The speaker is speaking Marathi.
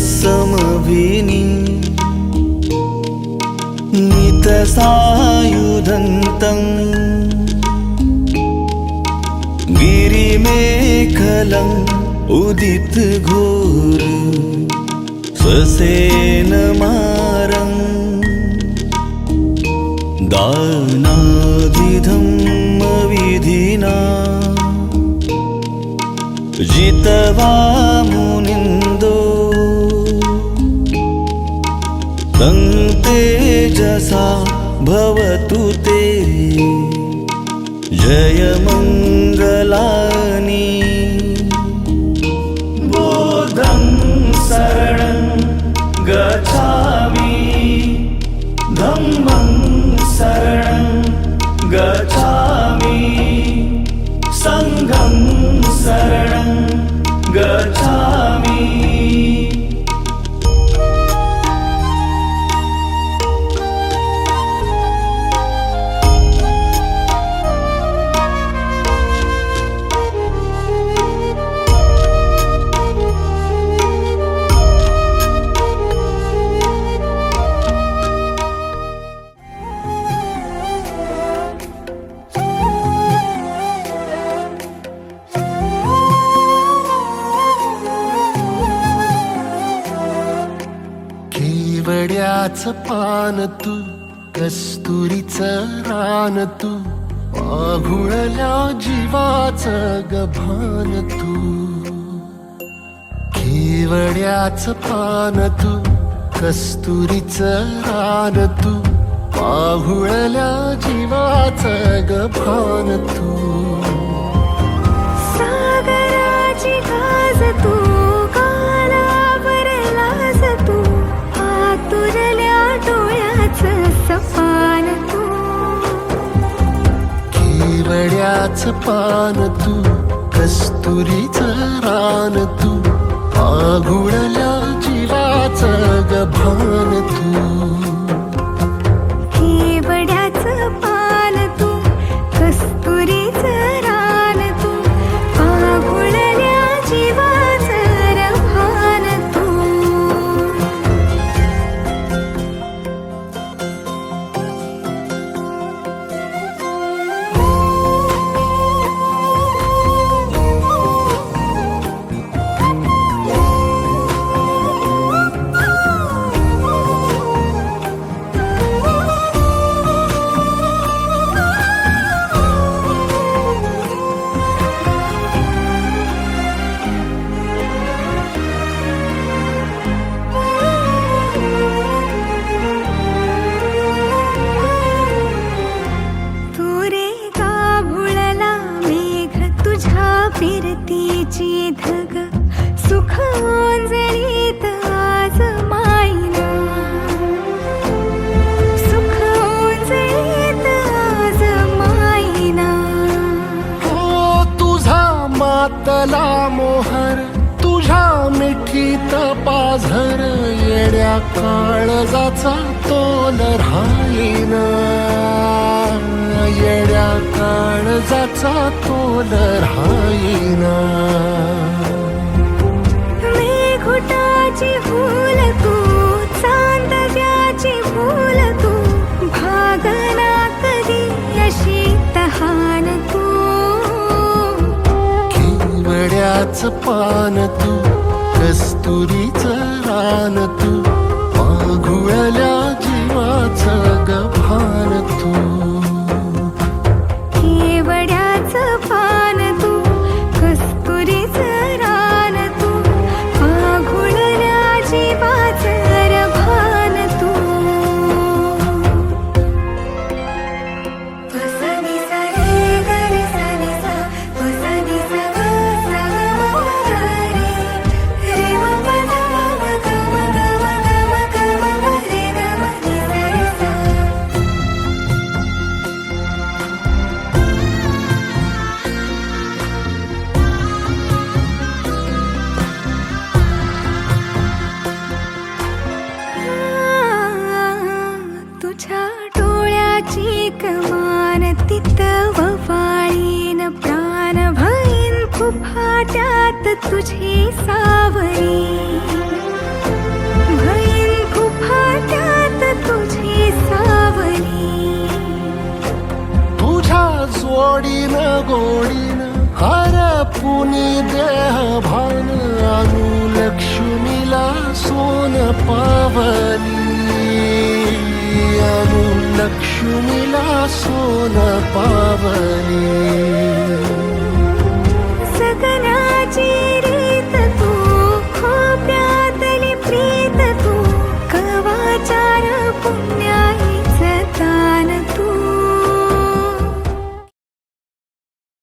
समभिनी नितसायुधन्तं गिरिमेखलम् उदित घोर ससेनमारम् दानादिधम्मविधिना जितवा मुनिन्दो तं तेजसा भवतु ते जयमङ्गलानि बोधं शरणं गच्छामि धम्मं शरणं गच्छामि संघं शरणं गच्छामि। केवड्याचं पान तू कस्तुरीचं रान तू पाघुळल्या जीवाचं गभान तू केवड्याचं पान तू कस्तुरीचं रान तू पाघुळल्या जीवाचं गभान तू सागराची गाज तू सपान तू केवड्याचं पान तू कस्तुरीचं रान तू पाघुळल्या जीवाचं गभान तू केवड्याचं पान तू कस्तुरीचं रान तू पाघुळल्या जीवाचं गभान तू फिरतीची धग सुख ओंजळीत आज मायना सुख ओंजळीत आज मायना हो तुझा मातला मोहर तुझ्या मिठीत पाझर येड्या काळजाचा तोल राहीना येड्या काळजाचा तोल राहीना मेघुटाची फूल तू चांदण्याची फूल तू भागना कधी अशी तहान तू केवड्याचं पान तू कस्तुरीचं रान तू पाघुळल्या जीवाचं गभान तू केवड्याचं पान तू कस्तुरीचं रान तू पाघुळल्या जीवाचं गभान तू वसनी सरे गरे सनी सा वसनी सग रे रे म प ध म ग म ग म ग म रे ग म नि रे सा तुझ्या डोळ्याची कमान तिथं ववाळीन प्राण भईन फुफाट्यात तुझी सावरी देह भान आणू लक्ष्मीला सोन पावली आणू लक्ष्मीला सोन पावली